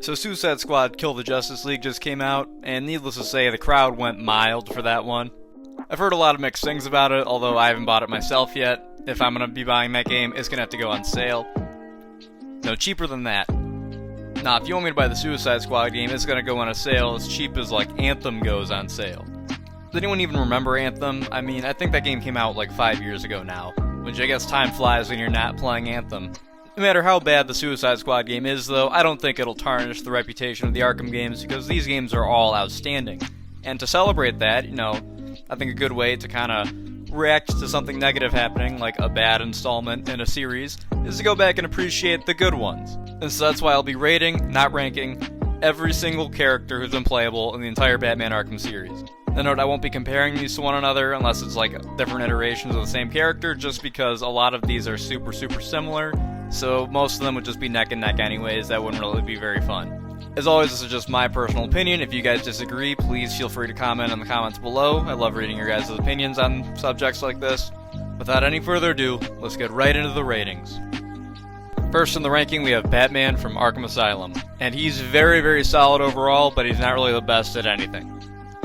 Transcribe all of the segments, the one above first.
So Suicide Squad Kill the Justice League just came out, and needless to say, the crowd went mild for that one. I've heard a lot of mixed things about it, although I haven't bought it myself yet. If I'm going to be buying that game, it's going to have to go on sale. No, cheaper than that. Nah, if you want me to buy the Suicide Squad game, it's going to go on a sale as cheap as, like, Anthem goes on sale. Does anyone even remember Anthem? I mean, I think that game came out like 5 years ago now, which I guess time flies when you're not playing Anthem. No matter how bad the Suicide Squad game is, though, I don't think it'll tarnish the reputation of the Arkham games because these games are all outstanding. And to celebrate that, I think a good way to kind of react to something negative happening, like a bad installment in a series, is to go back and appreciate the good ones. And so that's why I'll be rating, not ranking, every single character who's been playable in the entire Batman Arkham series. And note, I won't be comparing these to one another unless it's like different iterations of the same character, just because a lot of these are super similar. So most of them would just be neck and neck anyways. That wouldn't really be very fun. As always, this is just my personal opinion. If you guys disagree, please feel free to comment in the comments below. I love reading your guys' opinions on subjects like this. Without any further ado, let's get right into the ratings. First in the ranking, we have Batman from Arkham Asylum. And he's very solid overall, but he's not really the best at anything.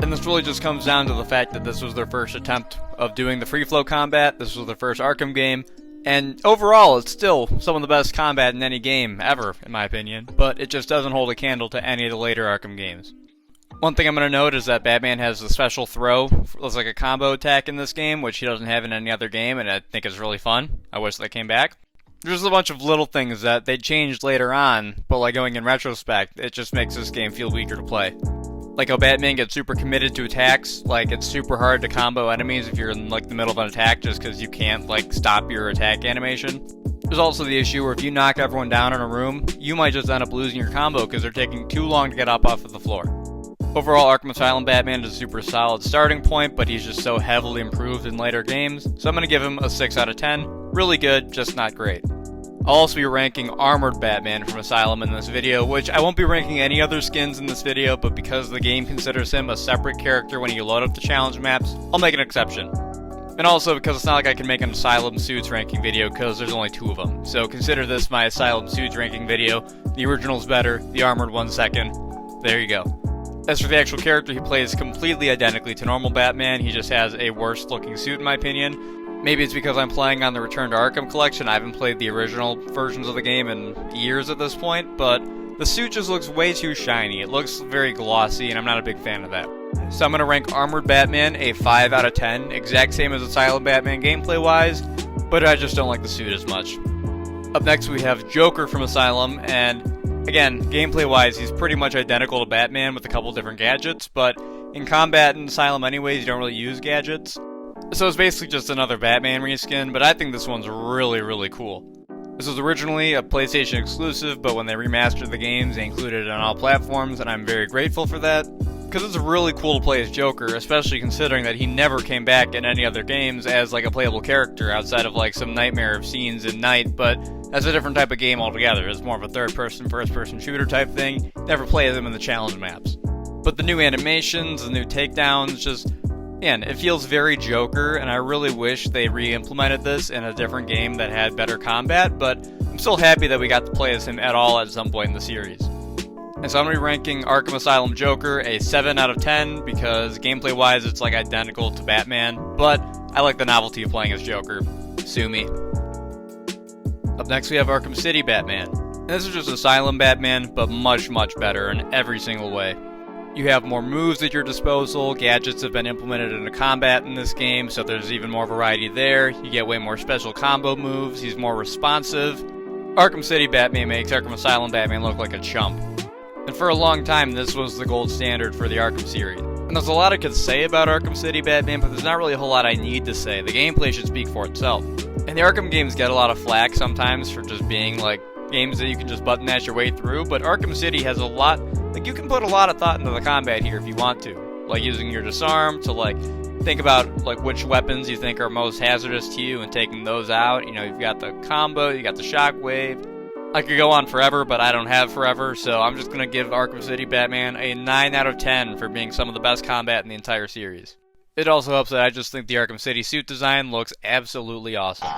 And this really just comes down to the fact that this was their first attempt of doing the free flow combat. This was their first Arkham game. And overall, it's still some of the best combat in any game ever, in my opinion, but it just doesn't hold a candle to any of the later Arkham games. One thing I'm going to note is that Batman has a special throw, it's like a combo attack in this game, which he doesn't have in any other game, and I think is really fun. I wish that came back. There's a bunch of little things that they changed later on, but like going in retrospect, it just makes this game feel weaker to play. Like how Batman gets super committed to attacks, like it's super hard to combo enemies if you're in like the middle of an attack just because you can't like stop your attack animation. There's also the issue where if you knock everyone down in a room, you might just end up losing your combo because they're taking too long to get up off of the floor. Overall, Arkham Asylum Batman is a super solid starting point, but he's just so heavily improved in later games, so I'm going to give him a 6 out of 10. Really good, just not great. I'll also be ranking Armored Batman from Asylum in this video, which I won't be ranking any other skins in this video, but because the game considers him a separate character when you load up the challenge maps, I'll make an exception. And also because it's not like I can make an Asylum Suits ranking video because there's only 2 of them, so consider this my Asylum Suits ranking video. The original's better, the Armored one's second. There you go. As for the actual character, he plays completely identically to normal Batman, he just has a worse looking suit in my opinion. Maybe it's because I'm playing on the Return to Arkham collection. I haven't played the original versions of the game in years at this point, but the suit just looks way too shiny. It looks very glossy, and I'm not a big fan of that. So I'm going to rank Armored Batman a 5 out of 10, exact same as Asylum Batman gameplay-wise, but I just don't like the suit as much. Up next we have Joker from Asylum, and again, gameplay-wise, he's pretty much identical to Batman with a couple different gadgets, but in combat in Asylum anyways, you don't really use gadgets. So it's basically just another Batman reskin, but I think this one's really cool. This was originally a PlayStation exclusive, but when they remastered the games, they included it on all platforms, and I'm very grateful for that. Because it's really cool to play as Joker, especially considering that he never came back in any other games as like a playable character outside of like some nightmare of scenes in Night, but that's a different type of game altogether. It's more of a third-person, first-person shooter type thing. Never play them in the challenge maps. But the new animations, the new takedowns, just... Again, it feels very Joker, and I really wish they re-implemented this in a different game that had better combat, but I'm still happy that we got to play as him at all at some point in the series. And so I'm going to be ranking Arkham Asylum Joker a 7 out of 10, because gameplay-wise it's like identical to Batman, but I like the novelty of playing as Joker. Sue me. Up next we have Arkham City Batman. And this is just Asylum Batman, but much better in every single way. You have more moves at your disposal, gadgets have been implemented into combat in this game, so there's even more variety there. You get way more special combo moves, he's more responsive. Arkham City Batman makes Arkham Asylum Batman look like a chump. And for a long time, this was the gold standard for the Arkham series. And there's a lot I could say about Arkham City Batman, but there's not really a whole lot I need to say. The gameplay should speak for itself. And the Arkham games get a lot of flack sometimes for just being like games that you can just button mash your way through, but Arkham City has a lot, like you can put a lot of thought into the combat here if you want to. Like using your disarm to like think about like which weapons you think are most hazardous to you and taking those out. You know, you've got the combo, you got the shockwave. I could go on forever, but I don't have forever, so I'm just going to give Arkham City Batman a 9 out of 10 for being some of the best combat in the entire series. It also helps that I just think the Arkham City suit design looks absolutely awesome.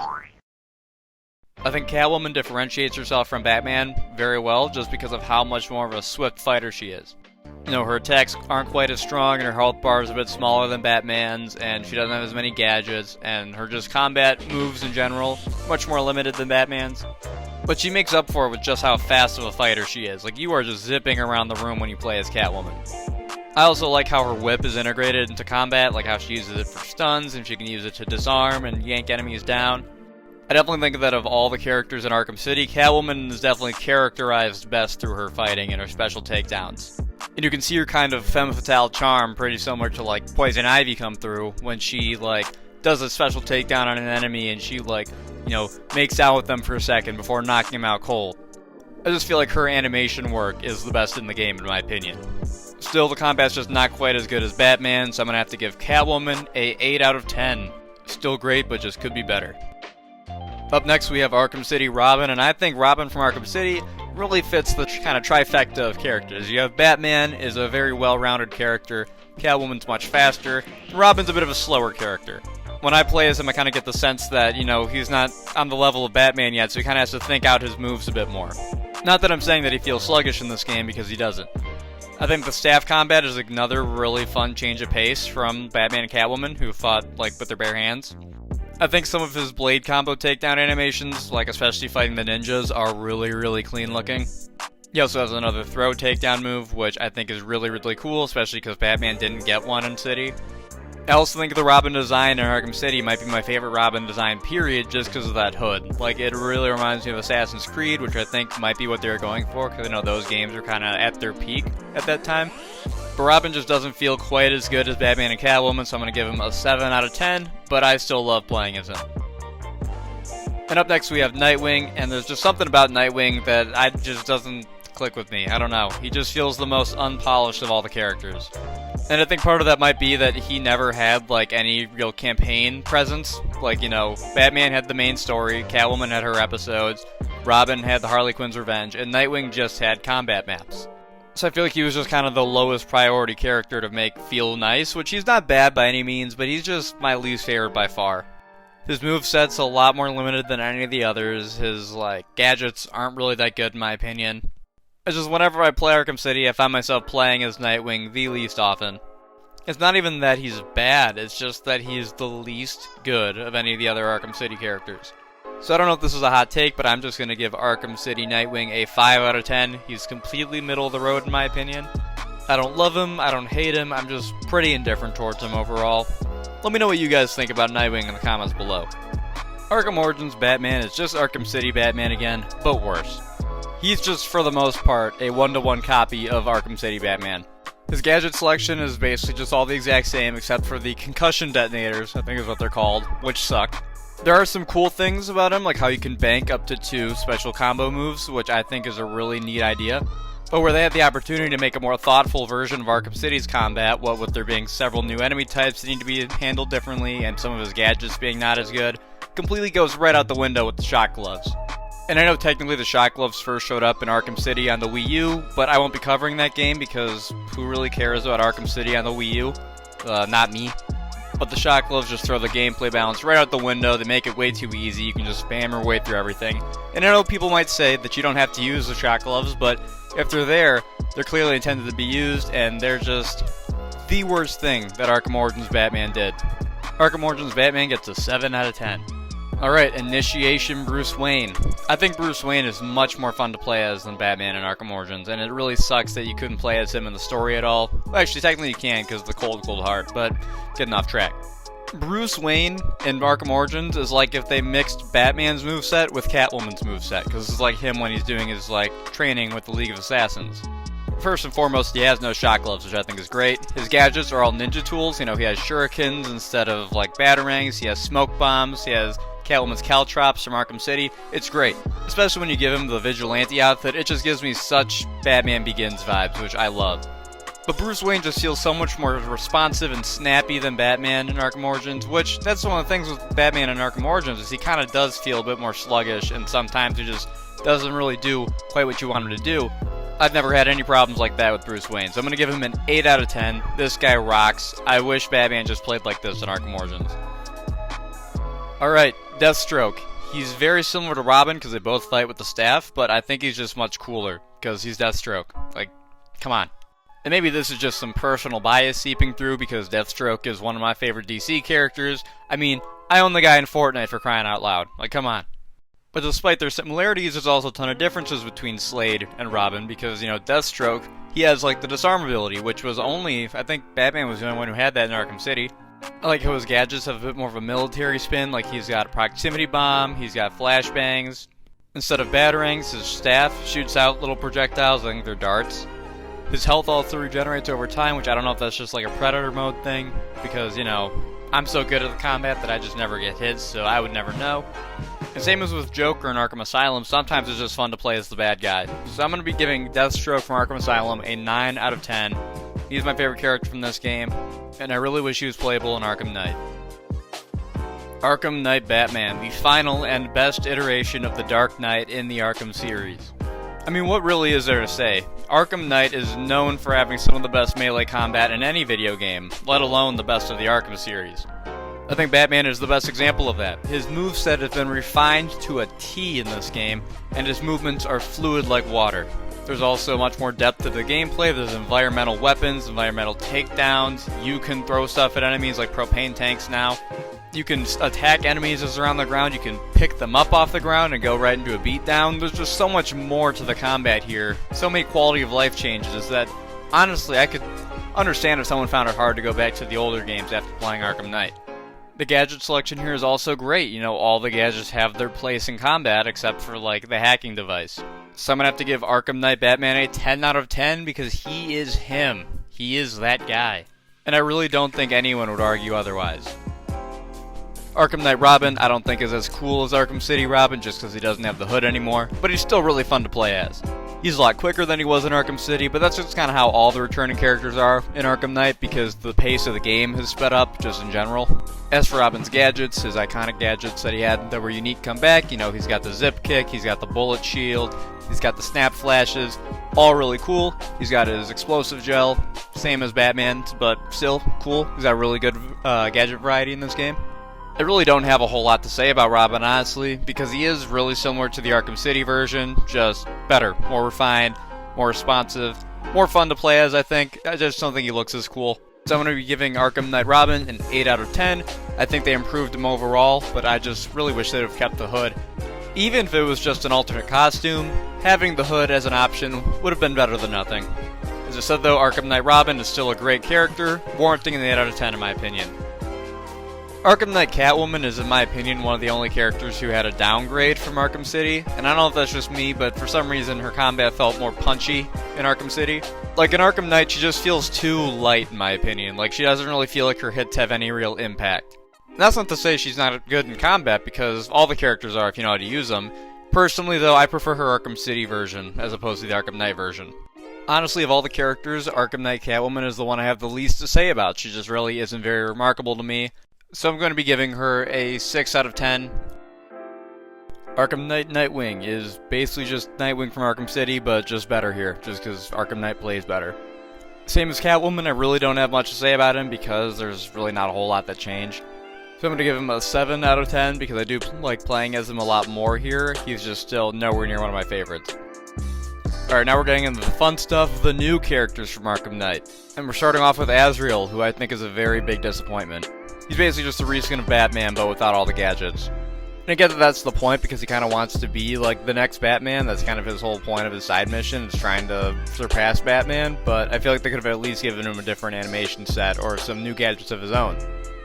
I think Catwoman differentiates herself from Batman very well just because of how much more of a swift fighter she is. You know, her attacks aren't quite as strong, and her health bar is a bit smaller than Batman's, and she doesn't have as many gadgets, and her just combat moves in general, much more limited than Batman's. But she makes up for it with just how fast of a fighter she is. Like, you are just zipping around the room when you play as Catwoman. I also like how her whip is integrated into combat, like how she uses it for stuns, and she can use it to disarm and yank enemies down. I definitely think that of all the characters in Arkham City, Catwoman is definitely characterized best through her fighting and her special takedowns. And you can see her kind of femme fatale charm pretty similar to like Poison Ivy come through when she like does a special takedown on an enemy and she like, you know, makes out with them for a second before knocking him out cold. I just feel like her animation work is the best in the game in my opinion. Still, the combat's just not quite as good as Batman, so I'm gonna have to give Catwoman a 8 out of 10. Still great, but just could be better. Up next we have Arkham City Robin, and I think Robin from Arkham City really fits the kind of trifecta of characters. You have Batman is a very well-rounded character, Catwoman's much faster, and Robin's a bit of a slower character. When I play as him, I kind of get the sense that, you know, he's not on the level of Batman yet, so he kind of has to think out his moves a bit more. Not that I'm saying that he feels sluggish in this game, because he doesn't. I think the staff combat is another really fun change of pace from Batman and Catwoman, who fought, like, with their bare hands. I think some of his blade combo takedown animations, like especially fighting the ninjas, are really clean looking. He also has another throw takedown move, which I think is really cool, especially because Batman didn't get one in City. I also think the Robin design in Arkham City might be my favorite Robin design period, just because of that hood. Like, it really reminds me of Assassin's Creed, which I think might be what they were going for, because I know those games were kind of at their peak at that time. But Robin just doesn't feel quite as good as Batman and Catwoman, so I'm going to give him a 7 out of 10, but I still love playing as him. And up next we have Nightwing, and there's just something about Nightwing that just doesn't click with me. I don't know. He just feels the most unpolished of all the characters. And I think part of that might be that he never had, like, any real campaign presence. Like, you know, Batman had the main story, Catwoman had her episodes, Robin had the Harley Quinn's Revenge, and Nightwing just had combat maps. So I feel like he was just kind of the lowest priority character to make feel nice, which he's not bad by any means, but he's just my least favorite by far. His moveset's a lot more limited than any of the others, his, like, gadgets aren't really that good in my opinion. It's just whenever I play Arkham City, I find myself playing as Nightwing the least often. It's not even that he's bad, it's just that he's the least good of any of the other Arkham City characters. So I don't know if this is a hot take, but I'm just going to give Arkham City Nightwing a 5 out of 10. He's completely middle of the road in my opinion. I don't love him, I don't hate him, I'm just pretty indifferent towards him overall. Let me know what you guys think about Nightwing in the comments below. Arkham Origins Batman is just Arkham City Batman again, but worse. He's just, for the most part, a one-to-one copy of Arkham City Batman. His gadget selection is basically just all the exact same, except for the concussion detonators, I think is what they're called, which suck. There are some cool things about him, like how you can bank up to 2 special combo moves, which I think is a really neat idea. But where they had the opportunity to make a more thoughtful version of Arkham City's combat, what with there being several new enemy types that need to be handled differently, and some of his gadgets being not as good, completely goes right out the window with the shot gloves. And I know technically the shot gloves first showed up in Arkham City on the Wii U, but I won't be covering that game because who really cares about Arkham City on the Wii U? Not me. But the shot gloves just throw the gameplay balance right out the window, they make it way too easy, you can just spam your way through everything. And I know people might say that you don't have to use the shot gloves, but if they're there, they're clearly intended to be used, and they're just the worst thing that Arkham Origins Batman did. Arkham Origins Batman gets a 7 out of 10. Alright, Initiation Bruce Wayne. I think Bruce Wayne is much more fun to play as than Batman in Arkham Origins, and it really sucks that you couldn't play as him in the story at all. Well, actually, technically you can because of the cold heart, but getting off track. Bruce Wayne in Arkham Origins is like if they mixed Batman's moveset with Catwoman's moveset, because it's like him when he's doing his, like, training with the League of Assassins. First and foremost, he has no shot gloves, which I think is great. His gadgets are all ninja tools, you know, he has shurikens instead of, like, batarangs, he has smoke bombs, he has Catwoman's caltrops from Arkham City. It's great. Especially when you give him the vigilante outfit, it just gives me such Batman Begins vibes, which I love. But Bruce Wayne just feels so much more responsive and snappy than Batman in Arkham Origins, which, that's one of the things with Batman in Arkham Origins, is he kind of does feel a bit more sluggish, and sometimes he just doesn't really do quite what you want him to do. I've never had any problems like that with Bruce Wayne, so I'm going to give him an 8 out of 10. This guy rocks. I wish Batman just played like this in Arkham Origins. Alright, Deathstroke. He's very similar to Robin because they both fight with the staff, but I think he's just much cooler because he's Deathstroke. Like, come on. And maybe this is just some personal bias seeping through because Deathstroke is one of my favorite DC characters. I mean, I own the guy in Fortnite for crying out loud. Like, come on. But despite their similarities, there's also a ton of differences between Slade and Robin because, you know, Deathstroke, he has, like, the disarm ability, which was only, I think Batman was the only one who had that in Arkham City. I like how his gadgets have a bit more of a military spin, like he's got a proximity bomb, he's got flashbangs. Instead of batarangs, his staff shoots out little projectiles, I think they're darts. His health also regenerates over time, which I don't know if that's just like a Predator mode thing, because, you know, I'm so good at the combat that I just never get hit, so I would never know. And same as with Joker in Arkham Asylum, sometimes it's just fun to play as the bad guy. So I'm going to be giving Deathstroke from Arkham Asylum a 9 out of 10. He's my favorite character from this game, and I really wish he was playable in Arkham Knight. Arkham Knight Batman, the final and best iteration of the Dark Knight in the Arkham series. I mean, what really is there to say? Arkham Knight is known for having some of the best melee combat in any video game, let alone the best of the Arkham series. I think Batman is the best example of that. His moveset has been refined to a T in this game, and his movements are fluid like water. There's also much more depth to the gameplay. There's environmental weapons, environmental takedowns. You can throw stuff at enemies like propane tanks now. You can attack enemies as they're on the ground. You can pick them up off the ground and go right into a beatdown. There's just so much more to the combat here. So many quality of life changes that, honestly, I could understand if someone found it hard to go back to the older games after playing Arkham Knight. The gadget selection here is also great. You know, all the gadgets have their place in combat except for, like, the hacking device. So I'm going to have to give Arkham Knight Batman a 10 out of 10 because he is him. He is that guy. And I really don't think anyone would argue otherwise. Arkham Knight Robin I don't think is as cool as Arkham City Robin just because he doesn't have the hood anymore, but he's still really fun to play as. He's a lot quicker than he was in Arkham City, but that's just kind of how all the returning characters are in Arkham Knight because the pace of the game has sped up just in general. As for Robin's gadgets, his iconic gadgets that he had that were unique come back. You know, he's got the zip kick, he's got the bullet shield, he's got the snap flashes, all really cool. He's got his explosive gel, same as Batman's, but still cool. He's got really good gadget variety in this game. I really don't have a whole lot to say about Robin, honestly, because he is really similar to the Arkham City version, just better, more refined, more responsive, more fun to play as, I think. I just don't think he looks as cool. So I'm going to be giving Arkham Knight Robin an 8 out of 10. I think they improved him overall, but I just really wish they'd have kept the hood. Even if it was just an alternate costume, having the hood as an option would have been better than nothing. As I said though, Arkham Knight Robin is still a great character, warranting an 8 out of 10 in my opinion. Arkham Knight Catwoman is, in my opinion, one of the only characters who had a downgrade from Arkham City, and I don't know if that's just me, but for some reason her combat felt more punchy in Arkham City. Like in Arkham Knight, she just feels too light in my opinion, like she doesn't really feel like her hits have any real impact. And that's not to say she's not good in combat, because all the characters are if you know how to use them. Personally though, I prefer her Arkham City version, as opposed to the Arkham Knight version. Honestly, of all the characters, Arkham Knight Catwoman is the one I have the least to say about. She just really isn't very remarkable to me. So I'm going to be giving her a 6 out of 10. Arkham Knight Nightwing is basically just Nightwing from Arkham City, but just better here, just because Arkham Knight plays better. Same as Catwoman, I really don't have much to say about him because there's really not a whole lot that changed. So I'm going to give him a 7 out of 10 because I do like playing as him a lot more here. He's just still nowhere near one of my favorites. Alright, now we're getting into the fun stuff, the new characters from Arkham Knight. And we're starting off with Ezreal, who I think is a very big disappointment. He's basically just a reskin of Batman, but without all the gadgets. And I get that that's the point, because he kind of wants to be like the next Batman. That's kind of his whole point of his side mission, is trying to surpass Batman. But I feel like they could have at least given him a different animation set, or some new gadgets of his own.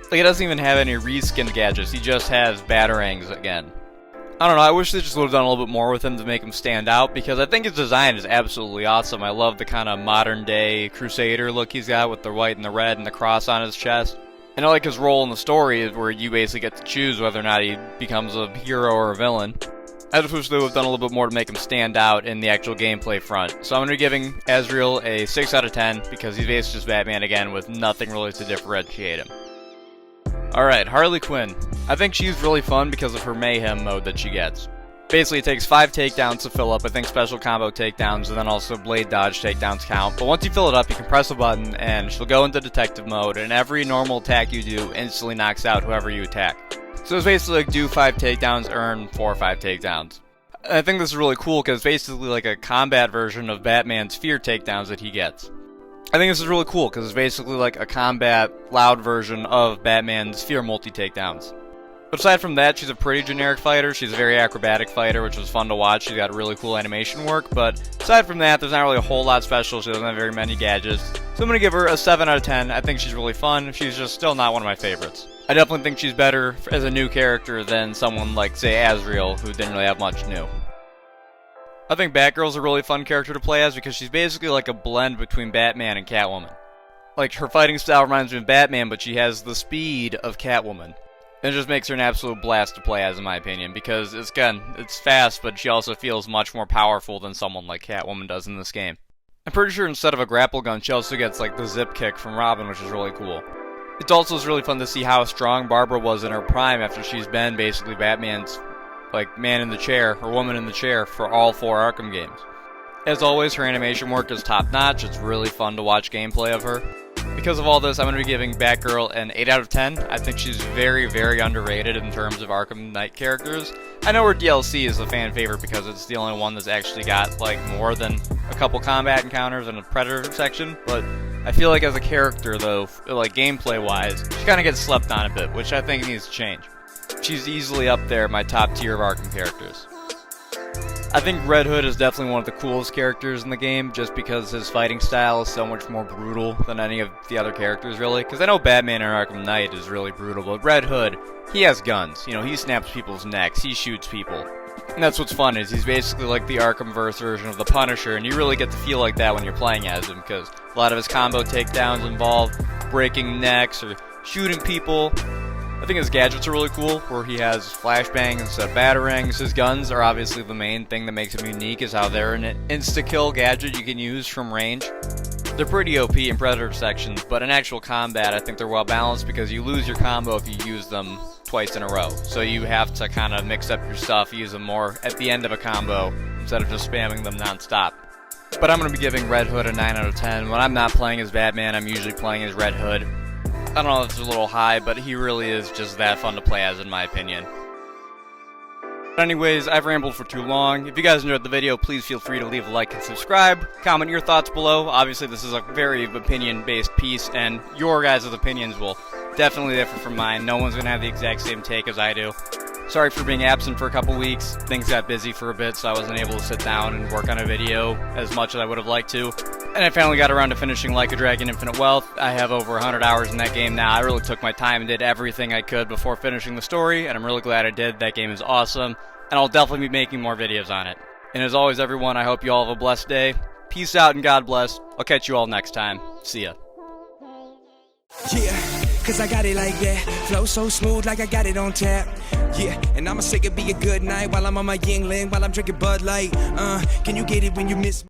Like, he doesn't even have any reskinned gadgets, he just has batarangs again. I don't know, I wish they just would have done a little bit more with him to make him stand out, because I think his design is absolutely awesome. I love the kind of modern day Crusader look he's got with the white and the red and the cross on his chest. And I like his role in the story where you basically get to choose whether or not he becomes a hero or a villain. I just wish they would have done a little bit more to make him stand out in the actual gameplay front. So I'm going to be giving Ezreal a 6 out of 10 because he's basically just Batman again with nothing really to differentiate him. Alright, Harley Quinn. I think she's really fun because of her mayhem mode that she gets. Basically, it takes 5 takedowns to fill up, I think special combo takedowns, and then also blade dodge takedowns count. But once you fill it up, you can press a button, and she'll go into detective mode, and every normal attack you do instantly knocks out whoever you attack. So it's basically like do 5 takedowns, earn 4 or 5 takedowns. I think this is really cool because it's basically like a combat version of Batman's fear takedowns that he gets. I think this is really cool because it's basically like a combat loud version of Batman's fear multi-takedowns. But aside from that, she's a pretty generic fighter. She's a very acrobatic fighter, which was fun to watch. She's got really cool animation work, but aside from that, there's not really a whole lot special. She doesn't have very many gadgets. So I'm going to give her a 7 out of 10. I think she's really fun. She's just still not one of my favorites. I definitely think she's better as a new character than someone like, say, Ezreal, who didn't really have much new. I think Batgirl's a really fun character to play as because she's basically like a blend between Batman and Catwoman. Like, her fighting style reminds me of Batman, but she has the speed of Catwoman. And it just makes her an absolute blast to play as, in my opinion, because, it's fast, but she also feels much more powerful than someone like Catwoman does in this game. I'm pretty sure instead of a grapple gun, she also gets, like, the zip kick from Robin, which is really cool. It also is really fun to see how strong Barbara was in her prime after she's been basically Batman's, like, man in the chair, or woman in the chair, for all 4 Arkham games. As always, her animation work is top-notch. It's really fun to watch gameplay of her. Because of all this, I'm going to be giving Batgirl an 8 out of 10. I think she's very, very underrated in terms of Arkham Knight characters. I know her DLC is a fan favorite because it's the only one that's actually got, like, more than a couple combat encounters and a Predator section, but I feel like as a character, though, like, gameplay-wise, she kind of gets slept on a bit, which I think needs to change. She's easily up there in my top tier of Arkham characters. I think Red Hood is definitely one of the coolest characters in the game, just because his fighting style is so much more brutal than any of the other characters, really. Because I know Batman in Arkham Knight is really brutal, but Red Hood, he has guns. You know, he snaps people's necks, he shoots people. And that's what's fun, is he's basically like the Arkhamverse version of the Punisher, and you really get to feel like that when you're playing as him, because a lot of his combo takedowns involve breaking necks or shooting people. I think his gadgets are really cool, where he has flashbangs instead of batarangs. His guns are obviously the main thing that makes him unique, is how they're an insta-kill gadget you can use from range. They're pretty OP in Predator sections, but in actual combat I think they're well balanced because you lose your combo if you use them twice in a row. So you have to kind of mix up your stuff, use them more at the end of a combo instead of just spamming them non-stop. But I'm going to be giving Red Hood a 9 out of 10. When I'm not playing as Batman, I'm usually playing as Red Hood. I don't know if it's a little high, but he really is just that fun to play as, in my opinion. But anyways, I've rambled for too long. If you guys enjoyed the video, please feel free to leave a like and subscribe. Comment your thoughts below. Obviously, this is a very opinion-based piece, and your guys' opinions will definitely differ from mine. No one's going to have the exact same take as I do. Sorry for being absent for a couple weeks. Things got busy for a bit, so I wasn't able to sit down and work on a video as much as I would have liked to. And I finally got around to finishing Like a Dragon Infinite Wealth. I have over 100 hours in that game now. I really took my time and did everything I could before finishing the story, and I'm really glad I did. That game is awesome, and I'll definitely be making more videos on it. And as always, everyone, I hope you all have a blessed day. Peace out and God bless. I'll catch you all next time. See ya. Yeah, cause I got it like that. Flow so smooth like I got it on tap. Yeah, and I'ma say it be a good night while I'm on my Yingling, while I'm drinking Bud Light. Can you get it when you miss me?